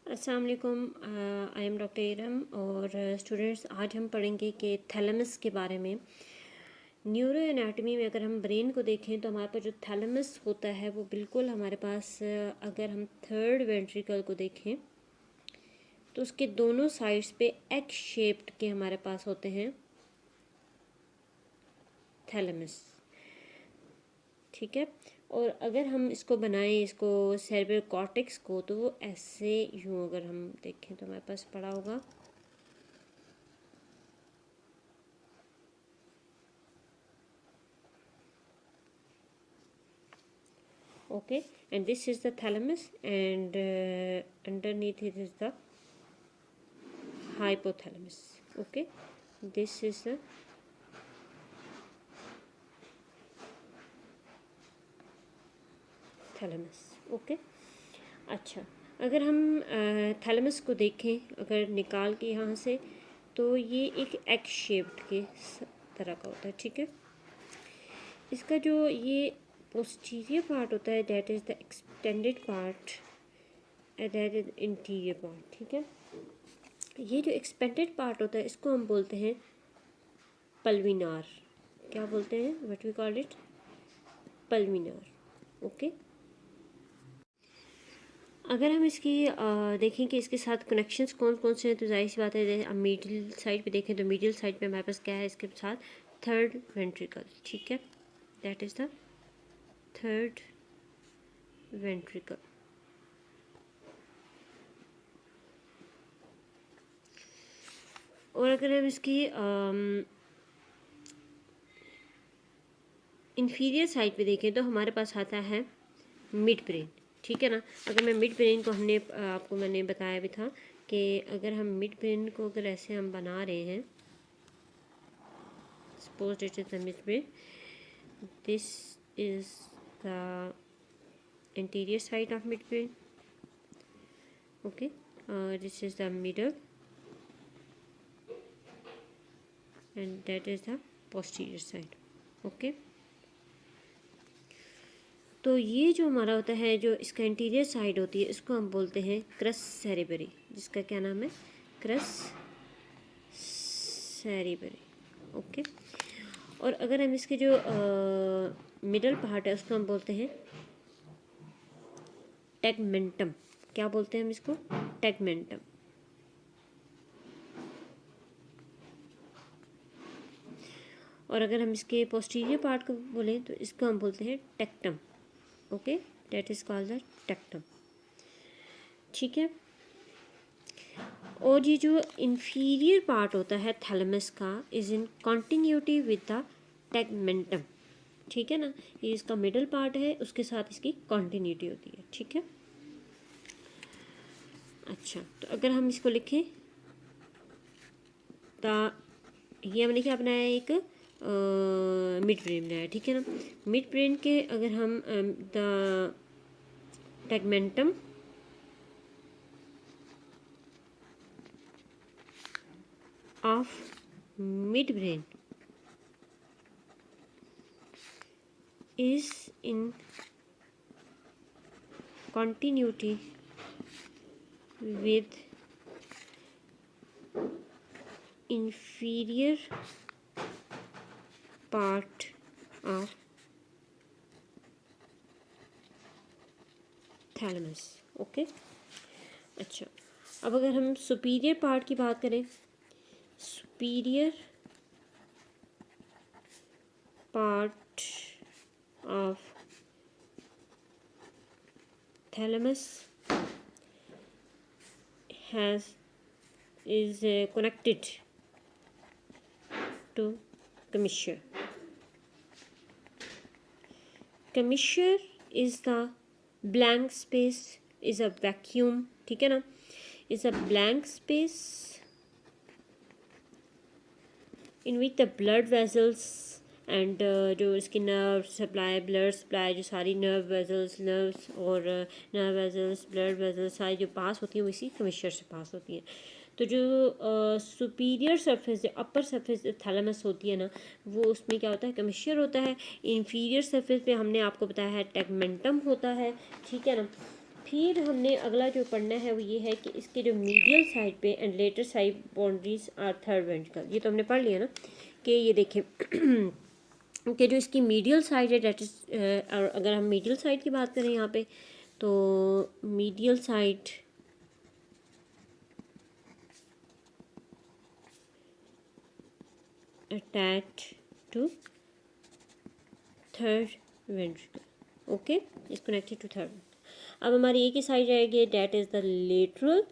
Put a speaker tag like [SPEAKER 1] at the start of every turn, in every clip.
[SPEAKER 1] अस्सलाम वालेकुम। I am doctor Iram और स्टूडेंट्स, आज हम पढ़ेंगे कि थैलेमस के बारे में। न्यूरो एनाटमी में अगर हम ब्रेन को देखें तो हमारे पास जो थैलेमस होता है वो बिल्कुल हमारे पास, अगर हम थर्ड वेंट्रिकल को देखें तो उसके दोनों साइड्स पे एग शेप्ड के हमारे पास होते हैं थैलेमस, ठीक है। और अगर हम इसको बनाएं, इसको सेरेब्रल कॉर्टेक्स को, तो वो ऐसे यूँ अगर हम देखें तो हमारे पास पड़ा होगा okay, and this is the thalamus, and underneath it is the hypothalamus. Okay, this is the thalamus. Okay, अच्छा, अगर हम थैलेमस को देखें, अगर निकाल के यहाँ से, तो ये एक एग शेप्ड के तरह का होता है, ठीक है। इसका जो ये पोस्टीरियर पार्ट होता है, that is the extended part, that is interior part, ठीक है। ये जो एक्सपेंडेड पार्ट होता है इसको हम बोलते हैं पल्विनार। क्या बोलते हैं? What we call it? Pulvinar. Okay, अगर हम इसकी देखें कि इसके साथ कनेक्शंस कौन कौन से हैं, तो जाहिर सी बात है, जैसे हम मिडिल साइड पे देखें तो मिडिल साइड पे हमारे पास क्या है, इसके साथ थर्ड वेंट्रिकल, ठीक है, that is the third ventricle. और अगर हम इसकी इंफीरियर साइड पे देखें तो हमारे पास आता है मिड ब्रेन, ठीक है ना। अगर मैं मिड ब्रेन को आपको मैंने बताया भी था कि अगर हम मिड ब्रेन को अगर ऐसे हम बना रहे हैं, suppose it is the mid brain, this is the interior side of mid brain, okay, this is the middle and that is the posterior side, okay. तो ये जो हमारा होता है, जो इसका इंटीरियर साइड होती है, इसको हम बोलते हैं क्रस सेरेब्री, जिसका क्या नाम है? Cross cerebri, okay. और अगर हम इसके जो मिडल पार्ट है उसको हम बोलते हैं टेगमेंटम। क्या बोलते हैं हम इसको? टेगमेंटम। और अगर हम इसके पोस्टीरियर पार्ट को बोलें तो इसको हम बोलते हैं tectum, okay, that is called the tectum, ठीक है। और ये जो इंफीरियर पार्ट होता है थैलेमस का is in continuity with the tegmentum, ठीक है ना। ये इसका मिडल पार्ट है, उसके साथ इसकी कॉन्टिन्यूटी होती है, ठीक है। अच्छा, तो अगर हम इसको लिखें तो ये हमने क्या बनाया है? एक मिड ब्रेन बनाया, ठीक है ना। मिड ब्रेन के अगर हम the tegmentum of midbrain is in continuity with inferior part of thalamus, okay. अच्छा, अब अगर हम सुपीरियर पार्ट की बात करें, superior part of thalamus is connected to commissure. Commissure is the blank space, is a vacuum, ठीक है ना, is a blank space in which the blood vessels and जो इसकी नर्व सप्लाई, ब्लड सप्लाई, जो सारी नर्व वेजल्स, नर्व्स और nerve vessels, blood vessels सारी जो पास होती हैं वो इसी कमिश्चर से पास होती हैं। तो जो सुपीरियर सरफेस, जो अपर सरफेस थैलेमस होती है ना, वो उसमें क्या होता है? कमिश्चर होता है। इंफीरियर सरफेस पे हमने आपको बताया है टेगमेंटम होता है, ठीक है ना। फिर हमने अगला जो पढ़ना है वो ये है कि इसके जो मीडियल साइड पे and lateral side boundaries are third ventricle. ये तो हमने पढ़ लिया ना कि ये देखें कि जो इसकी मीडियल साइड है डेट इज, और अगर हम मीडियल साइड की बात करें यहाँ पे तो medial side attach to third ventricle. Okay, is connected to third. अब हमारी एक ही साइड रहेगी, that is the lateral.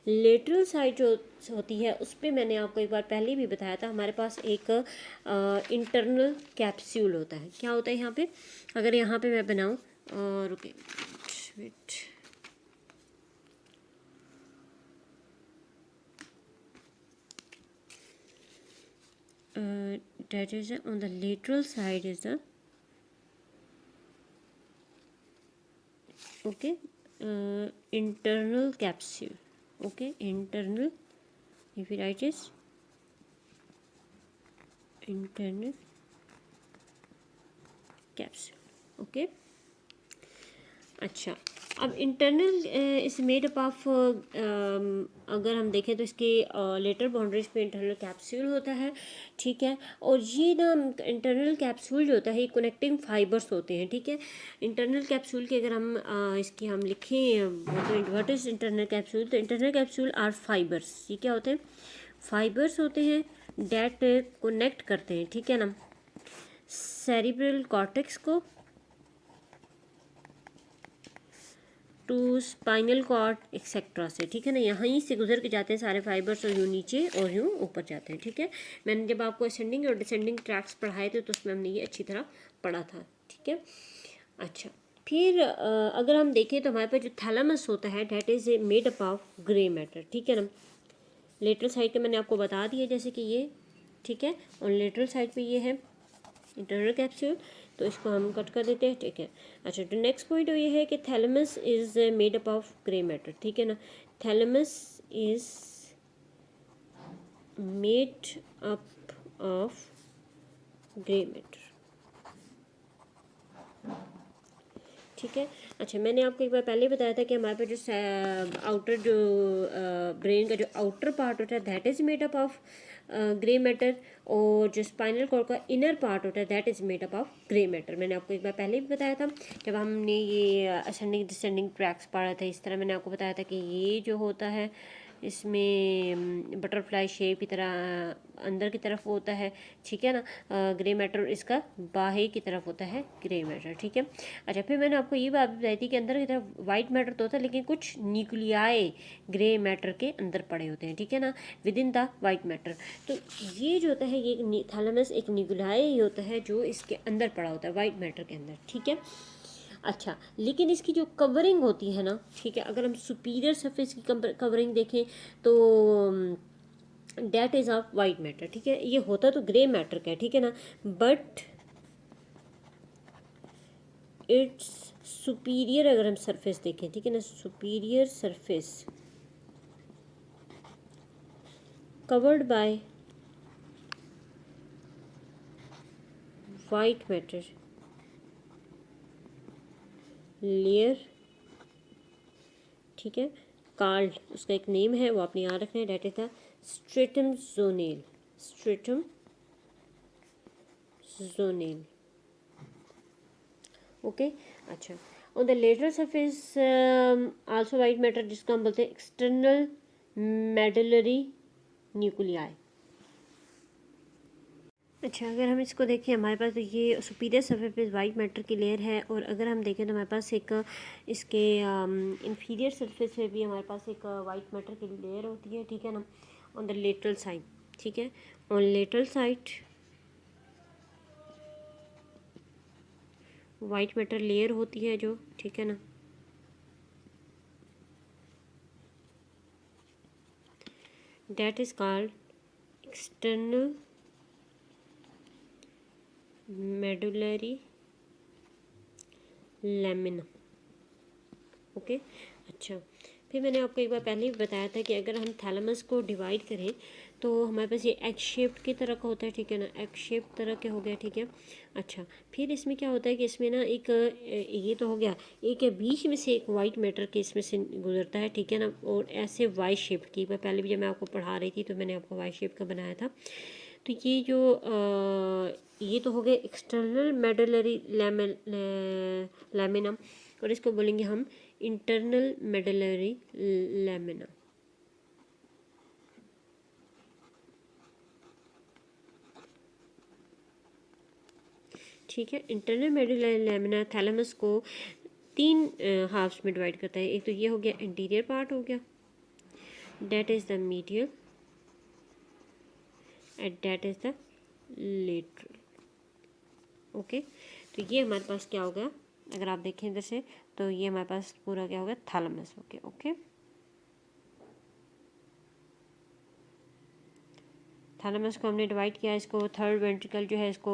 [SPEAKER 1] Lateral side जो होती है उस पर मैंने आपको एक बार पहले भी बताया था, हमारे पास एक इंटरनल कैप्सूल होता है। क्या होता है यहाँ पे, अगर यहाँ पे मैं बनाऊँ और रुके wait, that is on the lateral side is the okay internal capsule. Okay, internal, if you write is internal capsule. okay, अच्छा, अब internal is made up of, अगर हम देखें तो इसके लेटर बाउंड्रीज पे इंटरनल कैप्सूल होता है, ठीक है। और ये ना इंटरनल कैप्सूल जो होता है ये कनेक्टिंग फाइबर्स होते हैं, ठीक है। इंटरनल कैप्सूल की अगर हम इसकी हम लिखें तो व्हाट इज इंटरनल कैप्सूल, तो इंटरनल कैप्सूल आर फाइबर्स। ये क्या होते हैं, फाइबर्स होते हैं डेट कनेक्ट करते हैं, ठीक है ना, सेरिब्रल कॉर्टेक्स को टू स्पाइनल कॉर्ड एक्सेट्रा से, ठीक है ना। यहीं से गुजर के जाते हैं सारे फाइबर्स, और यूँ नीचे और यूँ ऊपर जाते हैं, ठीक है। मैंने जब आपको असेंडिंग और डिसेंडिंग ट्रैक्स पढ़ाए थे तो उसमें हमने ये अच्छी तरह पढ़ा था, ठीक है। अच्छा, फिर अगर हम देखें तो हमारे पास जो थैलेमस होता है that is made up of grey matter, ठीक है ना। लेटरल साइड के मैंने आपको बता दिया जैसे कि ये, ठीक है, और लेटरल साइड पे ये है इंटरनल कैप्सूल, तो इसको हम कट कर देते हैं, ठीक है। अच्छा, तो नेक्स्ट पॉइंट ये है कि thalamus is made up of grey matter, ठीक है ना। Thalamus is made up of grey matter, ठीक है। अच्छा, मैंने आपको एक बार पहले बताया था कि हमारे पास जो आउटर जो ब्रेन का जो आउटर पार्ट होता है that is made up of grey matter, और जो स्पाइनल कॉर्ड का इनर पार्ट होता है that is made up of grey matter. मैंने आपको एक बार पहले भी बताया था जब हमने ये असेंडिंग डिसेंडिंग ट्रैक्स पढ़ा था। इस तरह मैंने आपको बताया था कि ये जो होता है इसमें बटरफ्लाई शेप की तरह अंदर की तरफ होता है, ठीक है ना, ग्रे मैटर इसका बाहर की तरफ होता है ग्रे मैटर, ठीक है। अच्छा, फिर मैंने आपको ये बात बताई थी कि अंदर की तरफ वाइट मैटर तो होता है लेकिन कुछ न्यूक्लियाई ग्रे मैटर के अंदर पड़े होते हैं, ठीक है ना, with in the white matter. तो ये जो होता है ये थैलेमस एक न्यूक्लियाई होता है जो इसके अंदर पड़ा होता है वाइट मैटर के अंदर, ठीक है। अच्छा, लेकिन इसकी जो कवरिंग होती है ना, ठीक है, अगर हम सुपीरियर सरफेस की कवरिंग देखें तो that is of white matter, ठीक है। ये होता तो ग्रे मैटर का है, ठीक है ना, बट इट्स सुपीरियर, अगर हम सरफेस देखें, ठीक है ना, superior surface covered by white matter layer, ठीक है, कार्ड उसका एक नेम है वो आपने याद रखना है, that is the stratum zonale, stratum zonale, okay. अच्छा, on the lateral surface also white matter जिसको हम बोलते हैं एक्सटर्नल मेडुलरी न्यूक्लियाई। अच्छा, अगर हम इसको देखें हमारे पास तो ये सुपीरियर सरफेस पे वाइट मैटर की लेयर है, और अगर हम देखें तो हमारे पास एक इसके इंफीरियर सरफेस पे भी हमारे पास एक वाइट मैटर की लेयर होती है, ठीक है ना, ऑन द लेटरल साइड, ठीक है। On lateral side white matter layer होती है जो, ठीक है ना, that is called external medullary lamina, okay. अच्छा, फिर मैंने आपको एक बार पहले भी बताया था कि अगर हम थैलेमस को डिवाइड करें तो हमारे पास ये एग शेप की तरह का होता है, ठीक है ना, एग शेप तरह के हो गया, ठीक है। अच्छा, फिर इसमें क्या होता है कि इसमें ना एक ये तो हो गया, एक बीच में से एक वाइट मैटर के इसमें से गुजरता है, ठीक है ना, और ऐसे वाई शेप की, पहले भी जब मैं आपको पढ़ा रही थी तो मैंने आपको वाई शेप का बनाया था। तो ये जो ये तो हो गया एक्सटर्नल मेडुलरी लैमिना, और इसको बोलेंगे हम इंटरनल मेडुलरी लैमिना। ठीक है, इंटरनल मेडुलरी लैमिना थैलेमस को 3 हाफ्स में डिवाइड करता है। एक तो ये हो गया इंटीरियर पार्ट हो गया, date is the medial and date is the lateral. Okay, तो ये हमारे पास क्या हो गया, अगर आप देखें इधर से तो ये हमारे पास पूरा क्या हो गया, थैलेमस हो गया। ओके, थैलेमस को हमने डिवाइड किया, इसको थर्ड वेंट्रिकल जो है इसको